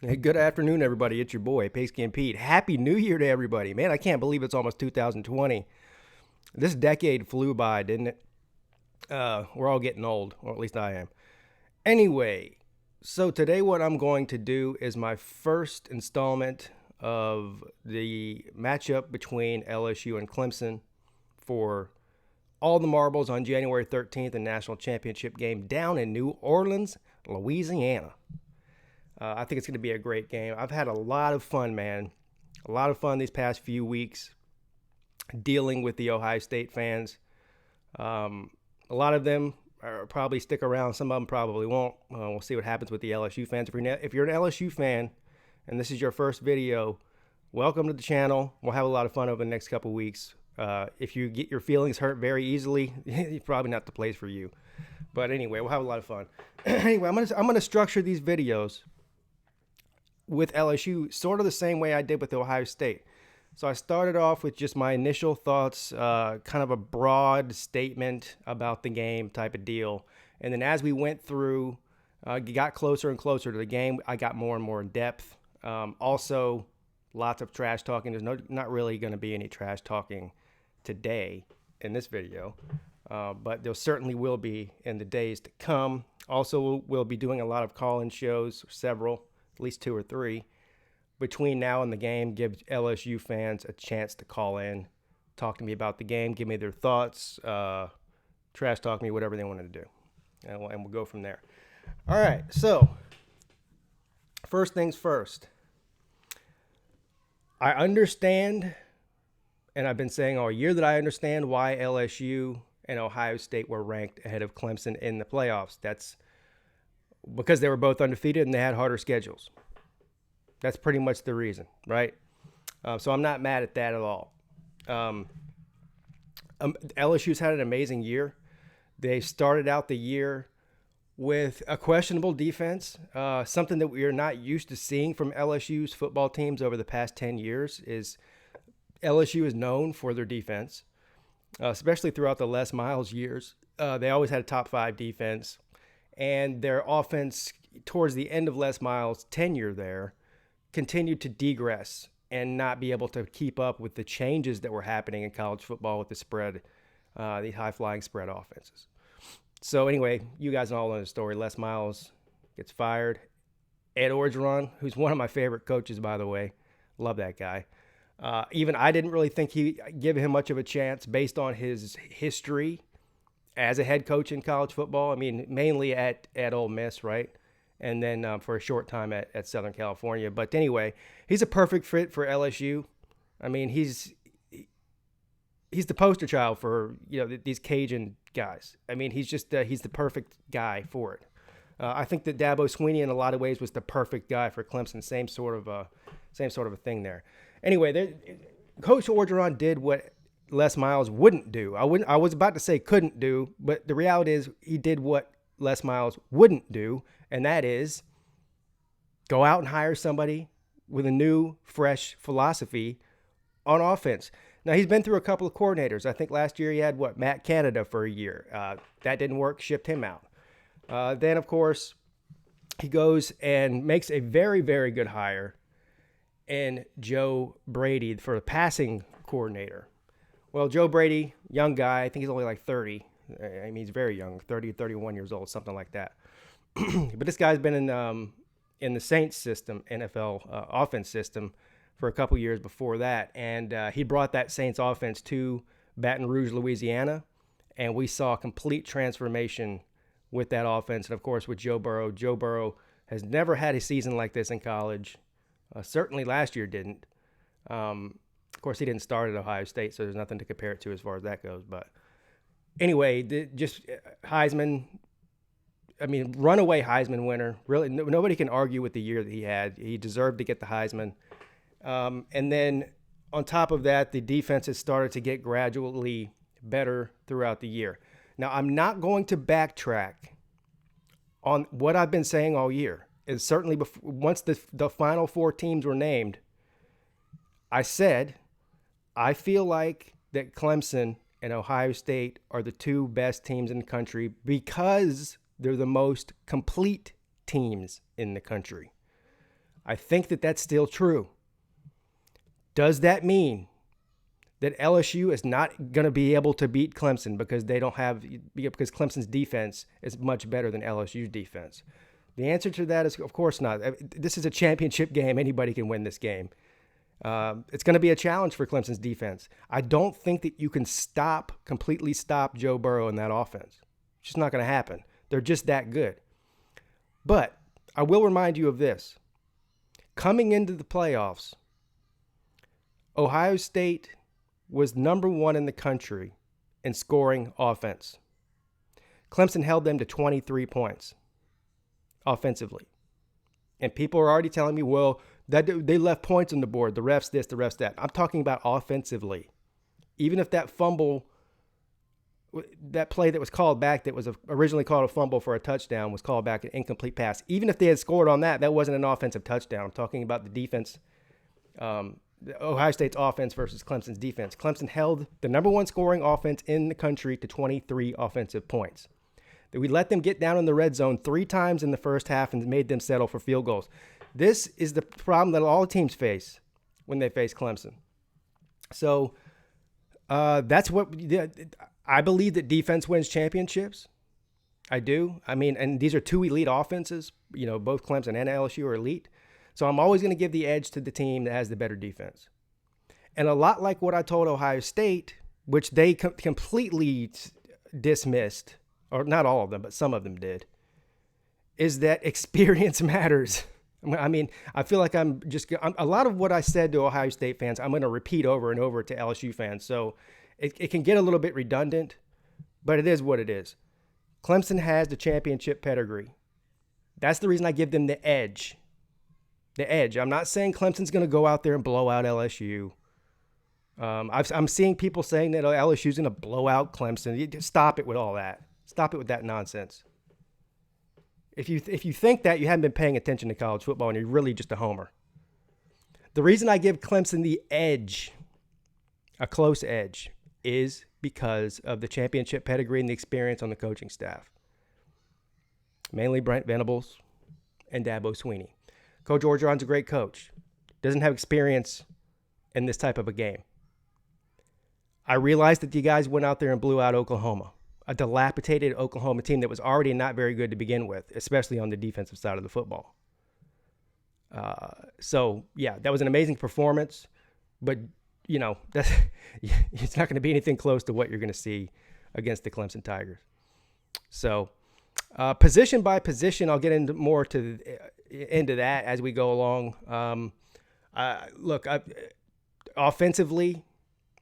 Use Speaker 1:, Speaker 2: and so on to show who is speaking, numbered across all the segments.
Speaker 1: Hey, good afternoon, everybody. It's your boy, Peete and Peete. Happy New Year to everybody. Man, I can't believe it's almost 2020. This decade flew by, didn't it? We're all getting old, or at least I am. Anyway, so today what I'm going to do is my first installment of the matchup between LSU and Clemson for all the marbles on January 13th, and national championship game down in New Orleans, Louisiana. I think it's going to be a great game. I've had a lot of fun, man. A lot of fun these past few weeks dealing with the Ohio State fans. A lot of them are probably stick around. Some of them probably won't. We'll see what happens with the LSU fans. If you're an LSU fan and this is your first video, welcome to the channel. We'll have a lot of fun over the next couple weeks. If you get your feelings hurt very easily, it's probably not the place for you. But anyway, we'll have a lot of fun. Anyway, I'm gonna structure these videos with LSU sort of the same way I did with Ohio State. So I started off with just my initial thoughts, kind of a broad statement about the game type of deal. And then as we went through, got closer and closer to the game, I got more and more in depth. Also, lots of trash talking. There's not really going to be any trash talking today in this video, but there certainly will be in the days to come. Also, we'll be doing a lot of call-in shows, several, at least 2 or 3, between now and the game. Give LSU fans a chance to call in, talk to me about the game, give me their thoughts, trash talk me, whatever they wanted to do. And we'll go from there. All right, so first things first. I understand, and I've been saying all year that I understand why LSU and Ohio State were ranked ahead of Clemson in the playoffs. That's because they were both undefeated and they had harder schedules. That's pretty much the reason, right? So I'm not mad at that at all. LSU's had an amazing year. They started out the year with a questionable defense, something that we are not used to seeing from LSU's football teams over the past 10 years. Is LSU is known for their defense, especially throughout the Les Miles years. They always had a top 5 defense. And their offense, towards the end of Les Miles' tenure there, continued to degress and not be able to keep up with the changes that were happening in college football with the spread, the high-flying spread offenses. So anyway, you guys all know the story. Les Miles gets fired. Ed Orgeron, who's one of my favorite coaches, by the way, love that guy. Even I didn't really think he'd give him much of a chance based on his history as a head coach in college football. I mean, mainly at Ole Miss, right? And then for a short time at Southern California. But anyway, he's a perfect fit for LSU. I mean, he's the poster child for, these Cajun guys. I mean, he's the perfect guy for it. I think that Dabo Swinney in a lot of ways was the perfect guy for Clemson. Same sort of a thing there. Anyway, Coach Orgeron did what Les Miles wouldn't do. I was about to say couldn't do, but the reality is he did what Les Miles wouldn't do, and that is go out and hire somebody with a new, fresh philosophy on offense. Now, he's been through a couple of coordinators. I think last year he had, Matt Canada for a year. That didn't work, shipped him out. Then, of course, he goes and makes a very, very good hire in Joe Brady for a passing coordinator. Well, Joe Brady, young guy, I think he's only like 30. I mean, he's very young, 30, 31 years old, something like that. But this guy's been in the Saints system, NFL offense system, for a couple years before that. And he brought that Saints offense to Baton Rouge, Louisiana, and we saw a complete transformation with that offense. And, of course, with Joe Burrow. Joe Burrow has never had a season like this in college. Certainly last year didn't. Of course, he didn't start at Ohio State, so there's nothing to compare it to as far as that goes. But anyway, just Heisman, runaway Heisman winner. Really, nobody can argue with the year that he had. He deserved to get the Heisman. And then on top of that, the defense has started to get gradually better throughout the year. Now, I'm not going to backtrack on what I've been saying all year. And certainly once the final 4 teams were named, I said, I feel like that Clemson and Ohio State are the 2 best teams in the country because they're the most complete teams in the country. I think that that's still true. Does that mean that LSU is not going to be able to beat Clemson because because Clemson's defense is much better than LSU's defense? The answer to that is, of course not. This is a championship game. Anybody can win this game. It's going to be a challenge for Clemson's defense. I don't think that you can completely stop Joe Burrow in that offense. It's just not going to happen. They're just that good. But I will remind you of this. Coming into the playoffs, Ohio State was number 1 in the country in scoring offense. Clemson held them to 23 points offensively. And people are already telling me, well, that they left points on the board, the refs this, the refs that. I'm talking about offensively. Even if that fumble, that play that was called back that was originally called a fumble for a touchdown was called back an incomplete pass. Even if they had scored on that, that wasn't an offensive touchdown. I'm talking about the defense, Ohio State's offense versus Clemson's defense. Clemson held the number 1 scoring offense in the country to 23 offensive points. We let them get down in the red zone 3 times in the first half and made them settle for field goals. This is the problem that all teams face when they face Clemson. So that's what I believe, that defense wins championships. I do. I mean, and these are 2 elite offenses. Both Clemson and LSU are elite. So I'm always going to give the edge to the team that has the better defense. And a lot like what I told Ohio State, which they completely dismissed, or not all of them, but some of them did, is that experience matters. I mean, I feel like I'm a lot of what I said to Ohio State fans, I'm going to repeat over and over to LSU fans. So it can get a little bit redundant, but it is what it is. Clemson has the championship pedigree. That's the reason I give them the edge. The edge. I'm not saying Clemson's going to go out there and blow out LSU. I'm seeing people saying that LSU's going to blow out Clemson. Stop it with all that. Stop it with that nonsense. If you think that, you haven't been paying attention to college football and you're really just a homer. The reason I give Clemson the edge, a close edge, is because of the championship pedigree and the experience on the coaching staff. Mainly Brent Venables and Dabo Swinney. Coach Orgeron's a great coach. Doesn't have experience in this type of a game. I realized that you guys went out there and blew out Oklahoma, a dilapidated Oklahoma team that was already not very good to begin with, especially on the defensive side of the football. So, yeah, that was an amazing performance, but, it's not going to be anything close to what you're going to see against the Clemson Tigers. So, position by position, I'll get into more into that as we go along. Offensively,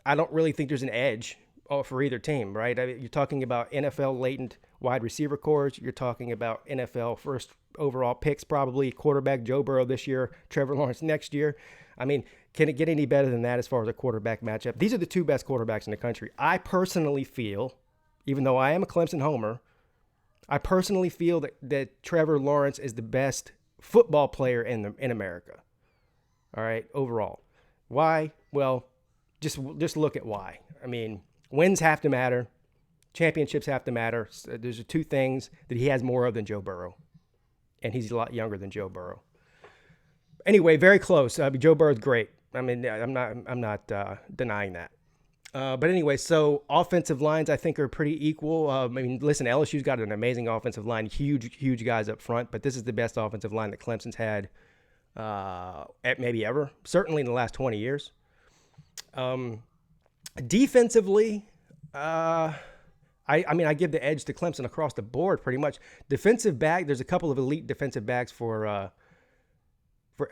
Speaker 1: I don't really think there's an edge for either team, right? You're talking about NFL latent wide receiver cores. You're talking about NFL first overall picks, probably quarterback Joe Burrow this year, Trevor Lawrence next year. I mean, can it get any better than that as far as a quarterback matchup? These are the 2 best quarterbacks in the country. I personally feel, even though I am a Clemson homer, I personally feel that Trevor Lawrence is the best football player in America. All right, overall. Why? Well, just look at why. I mean, wins have to matter. Championships have to matter. So there's 2 things that he has more of than Joe Burrow. And he's a lot younger than Joe Burrow. Anyway, very close. Joe Burrow's great. I mean, I'm not denying that. But anyway, so offensive lines I think are pretty equal. I mean, listen, LSU's got an amazing offensive line, huge guys up front, but this is the best offensive line that Clemson's had maybe ever, certainly in the last 20 years. Defensively, I give the edge to Clemson across the board pretty much. Defensive back, there's a couple of elite defensive backs for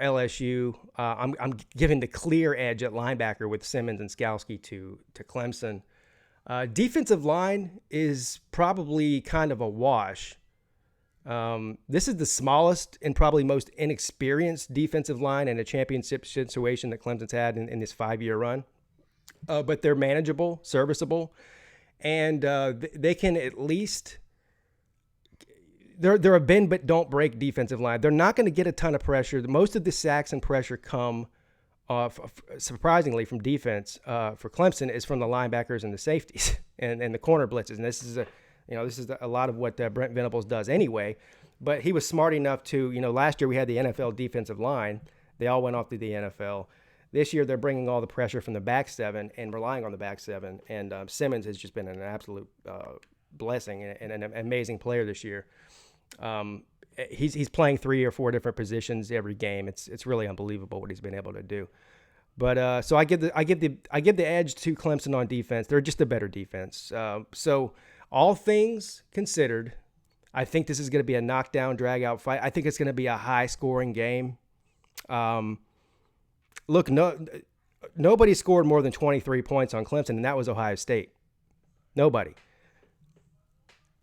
Speaker 1: LSU. I'm giving the clear edge at linebacker with Simmons and Skalski to Clemson. Defensive line is probably kind of a wash. This is the smallest and probably most inexperienced defensive line in a championship situation that Clemson's had in this 5-year run. But they're manageable, serviceable, and they can at least... They're a bend but don't break defensive line. They're not going to get a ton of pressure. Most of the sacks and pressure come, surprisingly, from defense. For Clemson, is from the linebackers and the safeties and the corner blitzes. And this is a lot of what Brent Venables does anyway. But he was smart enough to, last year we had the NFL defensive line. They all went off to the NFL. This year they're bringing all the pressure from the back seven and relying on the back seven. And Simmons has just been an absolute blessing and an amazing player this year. He's playing 3 or 4 different positions every game. It's really unbelievable what he's been able to do. But so I give the edge to Clemson on defense. They're just a better defense. So all things considered, I think this is going to be a knockdown, drag-out fight. I think it's going to be a high-scoring game. Look, nobody scored more than 23 points on Clemson, and that was Ohio State. Nobody.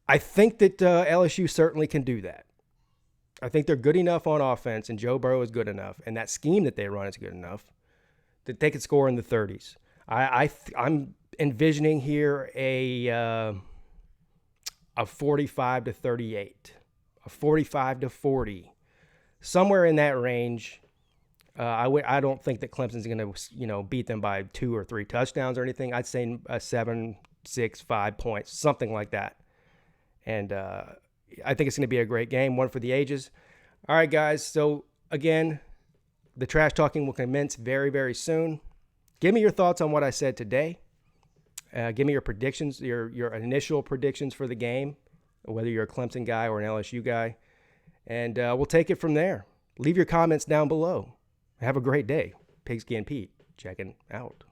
Speaker 1: I think that LSU certainly can do that. I think they're good enough on offense, and Joe Burrow is good enough, and that scheme that they run is good enough that they could score in the 30s. I'm envisioning here a 45-38, a 45-40, somewhere in that range. I don't think that Clemson's going to beat them by 2 or 3 touchdowns or anything. I'd say 7, 6, 5 points, something like that. And I think it's going to be a great game, one for the ages. All right, guys. So again, the trash talking will commence very, very soon. Give me your thoughts on what I said today. Give me your predictions, your initial predictions for the game, whether you're a Clemson guy or an LSU guy. And we'll take it from there. Leave your comments down below. Have a great day. Pigsky and Pete checking out.